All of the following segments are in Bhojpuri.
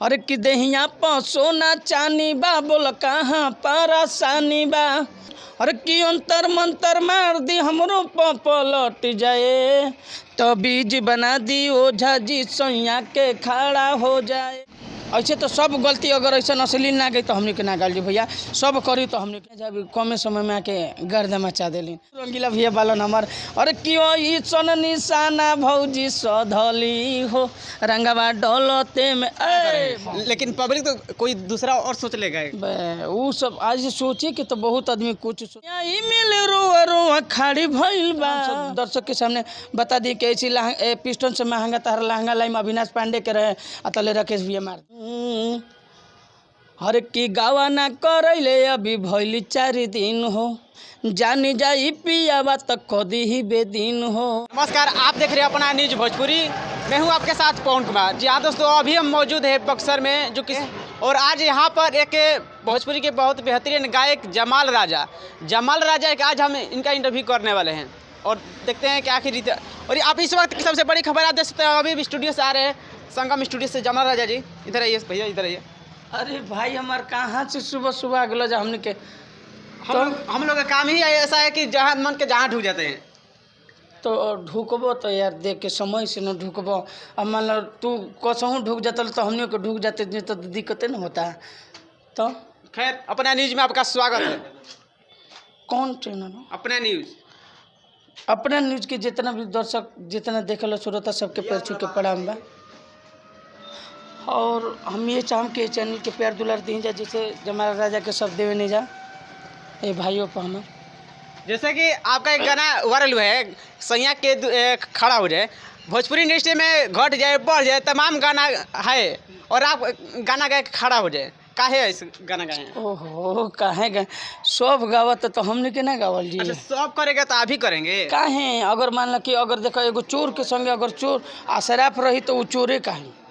अरे कि देहिया प सोना चानी बा बोल कहाँ परेशानी बा। अरे कि अंतर मंतर मार दी हमरो पलट जाए तो बीज बना दी ओझा जी सैया के खड़ा हो जाए। ऐसे तो सब गलती अगर ऐसा अश्लील ना गई तो हमने के ना गाली भैया सब करी तो हमने के जब कमे समय में आके गर्दा मचा देली रंगीला भैया बालन हमार। अरे क्यों ई सन निशाना भौजी सधली हो रंगवा डोलते में लेकिन पब्लिक तो कोई दूसरा और सोच लेगा। वो सब आज सोचे कि तो बहुत आदमी कुछ ई मिल रोआ रोआ खाड़ी भइल बा। दर्शक के सामने बता दी कि ऐसी पिस्टन से महंगा तार लहंगा लाइम अविनाश पांडे के रहे अतले राकेश भैया मार हर की गावा ना करैले अभी भइली 4 दिन हो जानी जाई पियावा तक कदी ही बेदीन हो। नमस्कार, आप देख रहे हैं अपना न्यूज भोजपुरी। मैं हूं आपके साथ पवन कुमार। जी हाँ दोस्तों, अभी हम मौजूद है बक्सर में जो कि और आज यहाँ पर एक भोजपुरी के बहुत बेहतरीन गायक जमाल राजा एक आज हम इनका इंटरव्यू करने वाले हैं और देखते हैं कि आखिर। और आप इस वक्त की सबसे बड़ी खबर आप देख सकते हैं, अभी भी स्टूडियो से आ रहे हैं संगम स्टूडियो से। जमाल राजा जी इधर आइए भैया, इधर आइए। अरे भाई हमार कहाँ से सुबह सुबह अगलो जा हमने के हम लोग का काम ही ऐसा है कि जहाँ मन के जहाँ ढूक जाते हैं तो ढुकबो तो यार देख के समय से न ढुकबो। अब मान लो तू कसहूँ ढुक जाता तो हमने को ढुक जाते नहीं तो दिक्कतें न होता। तो खैर अपना न्यूज में आपका स्वागत है। कौन चैनल? अपना न्यूज। अपना न्यूज के जितना भी दर्शक जितना देखल श्रोता सबके पैर छू के प्रणाम बा। और हम ये चाहम कि चैनल के प्यार दुलार दी जा जिसे जमाल राजा के सब देवे नहीं जा ए भाइयों पर हमार। जैसे कि आपका एक गाना वायरल हुआ है सैया के खड़ा हो जाए, भोजपुरी इंडस्ट्री में घट जाए बढ़ जाए तमाम गाना है और आप गाना गाए खड़ा हो जाए, काहे इस गाना गाए? ओहो काहे गए सब गावत तो हमने के ना गावल जी। अच्छा, सब करेगा तो आप ही करेंगे काहे? अगर मान लो कि अगर देखो एगो चोर के संगे अगर चोर आसराफ रही तो वो चोरे काहे।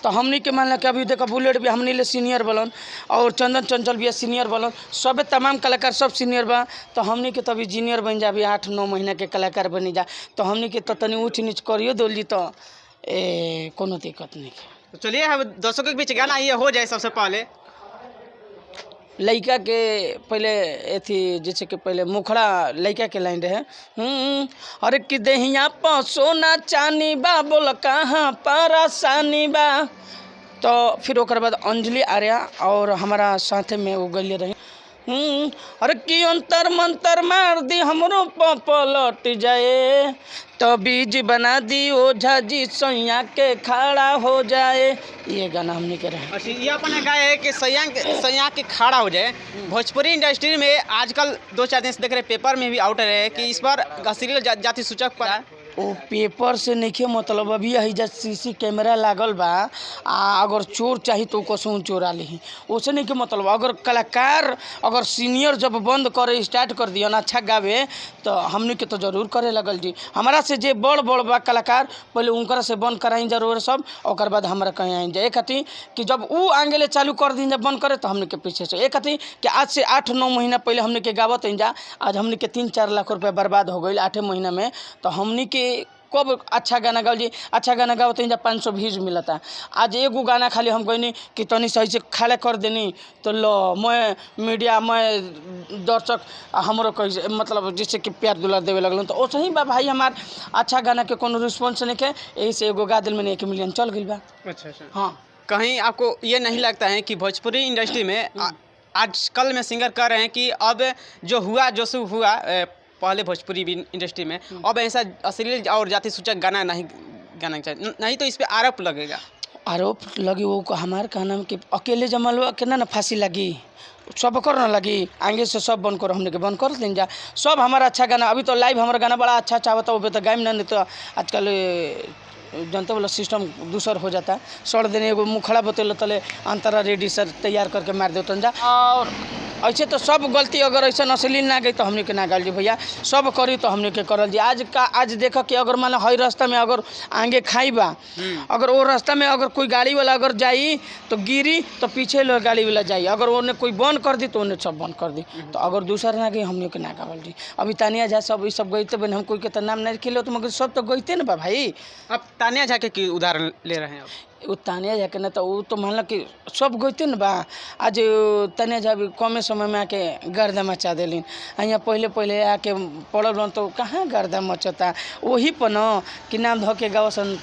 तो हमनी के मान लो कि अभी देखो बुलेट भी हमनी ले सीनियर बलन और चंदन चंचल भी सीनियर बलन, सब तमाम कलाकार सब सीनियर बा। तो हमनी के तभी जूनियर बन जा, 8-9 महीना के कलाकार बनी जा। तो हमनी के तो तनी ऊँच नीच करियो दोल जी तो कोनो दिक्कत नहीं है। तो चलिए हम दर्शकों के बीच गाना ये हो जाए। सबसे पहले लड़का के पहले एथी जैसे कि पहले मुखड़ा लड़का के लाइन रहे अरे कि देहिया प सोना चानी बा बोल कहाँ परेशानी बा। तो फिर ओकर बाद अंजलि आर्या और हमारा साथे में वो गले रही अरे कि अंतर मंतर मार दी हमरो पलट जाए तो बीज बना दी ओझा जी सैया के खड़ा हो जाए। ये गाना हमने के रहे। अच्छा, ये अपने गाय है कि सैया के खड़ा हो जाए। भोजपुरी इंडस्ट्री में आजकल 2-4 दिन से देख रहे पेपर में भी आउट रहे कि इस पर अश्लील जाति सूचक पर वो पेपर से नहीं मतलब अभी यही जब सीसी कैमरा लागल बा अगर चोर चाहिए तो कसू चोरा ली उसे नहीं मतलब। अगर कलाकार अगर सीनियर जब बंद करे स्टार्ट कर दिया ना अच्छा गावे तो हमने के तो जरूर करे लगल जी। हमारा से जे बड़ बा कलाकार पहले उनकर से बंद कराई जरूर सब और बाद हमारा कहीं आई जाए। एक हती कि जब वो आगे चालू कर दी जब बंद करे तो हमने के पीछे से। एक हती कि आज से 8-9 महीना पहले हमने के गावत जा, आज हमने के 3-4 लाख रुपया बर्बाद हो गई 8 महीना में। तो हमने के कब अच्छा गाना गाओ जी, अच्छा गाना गाओ तो जब 500 व्यूज मिलता। आज एगो गाना खाली हम कहनी कि तनी सही से खाले कर देनी तो लो मैं मीडिया में दर्शक हमारो कह मतलब जैसे कि प्यार दुलार देवे लगल। तो वैसे ही बा भाई हमार अच्छा गाना के कोनो रिस्पॉन्स नहीं के यही से एगो गा दिल में 1 मिलियन चल गई बा। अच्छा हाँ, कहीं आपको ये नहीं लगता है कि भोजपुरी इंडस्ट्री में आजकल में सिंगर कह रहे हैं कि अब जो हुआ जो सु हुआ पहले भोजपुरी इंडस्ट्री में अब ऐसा अश्लील और जाति सूचक गाना नहीं गाना चाहिए, नहीं तो इस पे आरोप लगेगा। आरोप लगी वो हमारे कहना कि अकेले जमल के ना फांसी लगी सब कर ना लगी आगे से सब बंद करो हमने के बंद कर दें जा सब हमारा अच्छा गाना। अभी तो लाइव हमारा गाना बड़ा अच्छा अच्छा होता है तो गायब ना नहीं तो आजकल जनता वाला सिस्टम दूसर हो जाता है। सड़ देने एगो मुखड़ा बतेल तले अंतरा रेडी सर तैयार करके मार देते जा। और ऐसे तो सब गलती अगर ऐसा अश्लील ना गई तो हमने के ना गाल जी भैया सब करी तो हमने के करल जी। आज देखो कि अगर मान हई रास्ता में अगर आगे खाई बा अगर वो रास्ता में अगर कोई गाड़ी वाला अगर जाई तो गिरी तो पीछे लोग गाड़ी वाला जाई, अगर उन्हें कोई बंद कर दी तो उन्हें सब बंद कर दी। तो अगर दूसरा ना गई हमने के ना गावल जी। अभी तानिया झा सब ये सब गईते बन हम कोई के तो नाम नहीं खेलो तो मगर सब तो गईते ना बा भाई। अब तानिया झा के उदाहरण ले रहे हैं। वो तानिया जाके ना तो वो तो मान लो कि सब गइते न बा। आज तानिया जा भी कमे समय में आके गर्दा मचा देलिन। यहाँ पहले पहले आके पड़ल बन तो कहाँ गर्दा मचता वही पर न कि नाम धो के गावसन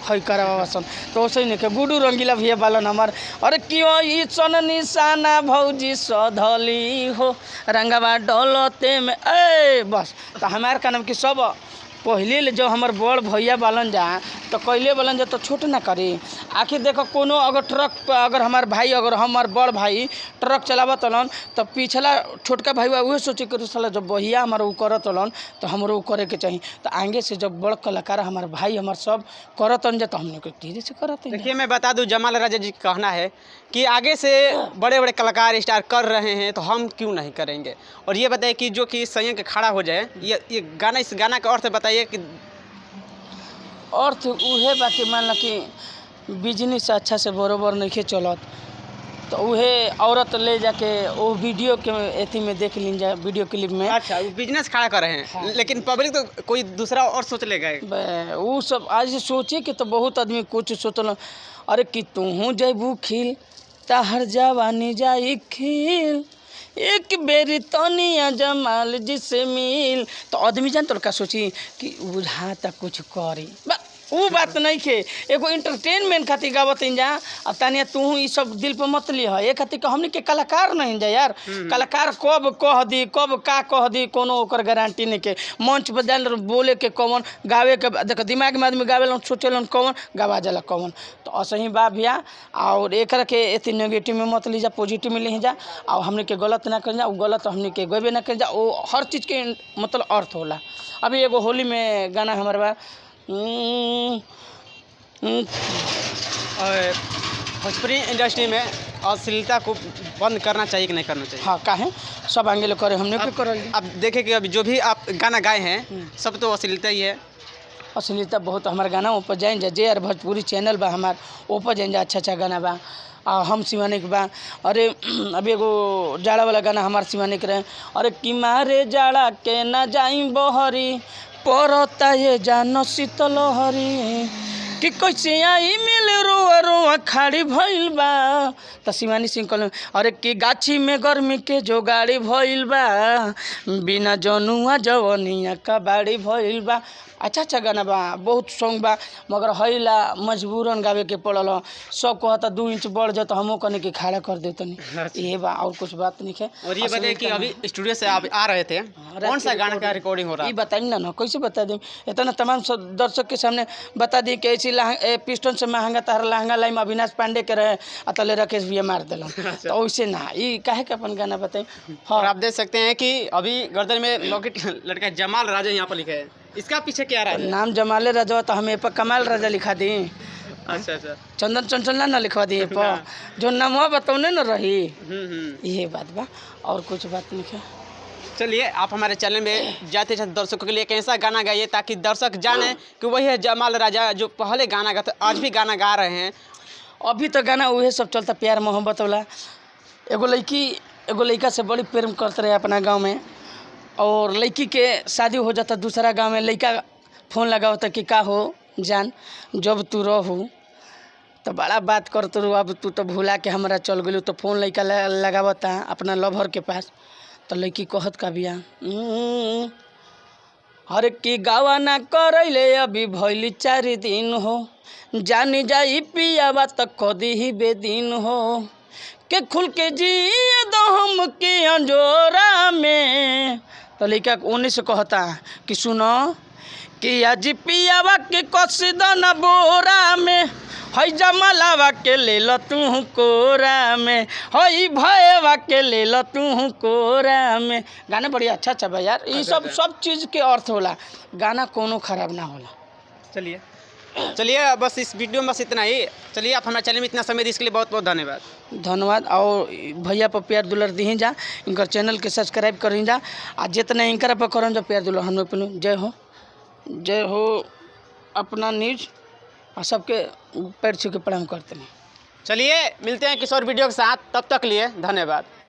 खै करावासन। तो वैसे नहीं के गुडू रंगीला भैया बालन हमार अरे क्यों ई सन निशाना भौजी सधली हो रंगवा डलते में ए बस। तो हमार का नाम कि सब पहले ले जो हमार बड़ भैया बालन जा तो कैले बालन जा तो छोट ना करी। आखिर देखो कोनो अगर ट्रक पर अगर हमार भाई अगर हमार बड़ भाई ट्रक चलावत हलन तो पिछला छोटका भाई वह सोचे कि साला जब भैया हमारा वो करत हलन तो हमरो वो करे के चाहिए। तो आगे से जब बड़ कलाकार हमार भाई हमार सब करत हन जा तो हमने को धीरे से करत हन। देखिए मैं बता दूं जमाल राजा जी का कहना है कि आगे से बड़े बड़े कलाकार स्टार कर रहे हैं तो हम क्यों नहीं करेंगे। और ये बताइए कि जो कि संयम के खड़ा हो जाए ये गाना इस गाना का अर्थ बताइए कि अर्थ उहे बाकी मान लो कि बिजनेस अच्छा से बरोबर नहीं चलत तो उहे औरत ले जाके वो वीडियो के एथी में देख लीन जा वीडियो क्लिप में। अच्छा वो बिजनेस खड़ा कर रहे हैं। हाँ। लेकिन पब्लिक तो कोई दूसरा और सोच लेगा। वो सब आज सोचे कि तो बहुत आदमी कुछ सोचल अरे कि तू जैबू खिल तहर जवानी जाई खिल एक बेरी तनिया जमाल जिसे मिल। तो आदमी जान तो का सोची कि बुझाता कुछ करी वो बात नहीं खे एगो इंटरटेनमेंट खातिर गावत जा। अब तानिया तू ई सब दिल पे मत लिह ए खातिर हमने के कलाकार नहीं जा यार। कलाकार कब कह दी कब का कह दी कोनो ओकर गारंटी नहीं के। मंच पर जान बोले के कौन गावे के देख दिमाग में आदमी गावे सोचेलन कौन गवा जाला कौन। तो असही बा भैया और एक के एती नेगेटिव में मत ली जा पॉजिटिव में ले जा और हमने के गलत ना कर जा वो गलत हमने के गवे ना कर जा वो हर चीज़ के मतलब अर्थ होला। अभी एगो होली में गाना हमारे बा और भोजपुरी इंडस्ट्री में अश्लीलता को बंद करना चाहिए कि नहीं करना चाहिए। हाँ काहे सब आगे लोग करे हमने भी करल। अब देखें कि अभी जो भी आप गाना गाए हैं सब तो अश्लीलता ही है। अश्लीलता बहुत हमारे गाना ऊपर जाइन जा जे यार भोजपुरी चैनल बा हमार ऊपर जाइन जा अच्छा गाना बा आ हम शिवानिक बा। अरे अभी एगो जाड़ा वाला गाना हमार शिवानिक रहे अरे कि मारे जाड़ा के ना जाई बहरी परता ये जान शीतल हरी कि कैसे आई मिल रुआ रुआ खाड़ी भइल बा। तो शिवानी सिंह कहल अरे कि गाछी में गर्मी के जो गाड़ी भइल बा बिना जनुआ जवनिया का बाड़ी भइल बा। अच्छा गाना बा बहुत सॉन्ग बा मगर हैला मजबूरन गावे के पड़ल सब कहता 2 इंच बढ़ जाता हमो कने के खड़ा कर देते नहीं ये बा और कुछ बात नहीं है। और ये बताइए कि अभी स्टूडियो से आप आ रहे थे कौन सा गाना का रिकॉर्डिंग हो रहा है। ये बताइए ना कैसे बता दें इतना तमाम दर्शक के सामने बता दी कि ऐसी पिस्टन से महंगा तार लहंगा लाइन अविनाश पांडे के रहे अतले राकेश भैया मार दिल तो वैसे ना ये काहे के अपन गाना बताई। और आप देख सकते हैं कि अभी गर्दन में लॉकेट लड़का जमाल राजा यहाँ पर लिखा है इसका पीछे क्या रहा है। नाम जमाले राजा तो हमें पर कमाल राजा लिखा दी। अच्छा अच्छा चंदन चंचल ना लिखवा दिए पर जो नाम बतौने न रही ये बात बा और कुछ बात नहीं है। चलिए आप हमारे चैनल में जाते जाते दर्शकों के लिए कैसा गाना गाइए ताकि दर्शक जाने कि वही है जमाल राजा जो पहले गाना गाते आज भी गाना गा रहे हैं। अभी तो गाना वही सब चलता प्यार मोहब्बत वाला। एगो लड़का से बड़ी प्रेम करते रहे अपना गाँव में और लड़की के शादी हो जाता दूसरा गांव में लड़का फ़ोन लगावता कि का हो जान जब तू रहू तो बड़ा बात करते रहो अब तू तो भुला के हमारा चल गलू तो फ़ोन लड़का लगावता अपना लवर के पास। तो लड़की कहत का बिया हर की गावा ना करैले अभी भइली 4 दिन हो जानी जाई पियावा तो कदी ही बेदीन हो के खुल के जिए दो हम के अंजोरा में। तो लड़का उन्हीं से कहता कि सुनो कि आज पियावा के कस दना बोरा में हई जमलावा के ले लो तू कोरा में हई भयवा के ले लो तू कोरा में। गाना बढ़िया अच्छा बा यार ये सब चीज़ के अर्थ होला गाना कोनो खराब ना होला। चलिए बस इस वीडियो में बस इतना ही। चलिए आप हमारे चैनल में इतना समय दी इसके लिए बहुत बहुत धन्यवाद। और भैया पर प्यार दुलर दी जा इनकर चैनल के सब्सक्राइब करी जा आ जितना इनकर पर करम जा प्यार दुलर हम लोग जय हो अपना न्यूज और सबके पैर छू के प्रणाम करते हैं। चलिए मिलते हैं किसी और वीडियो के साथ तब तक लिए धन्यवाद।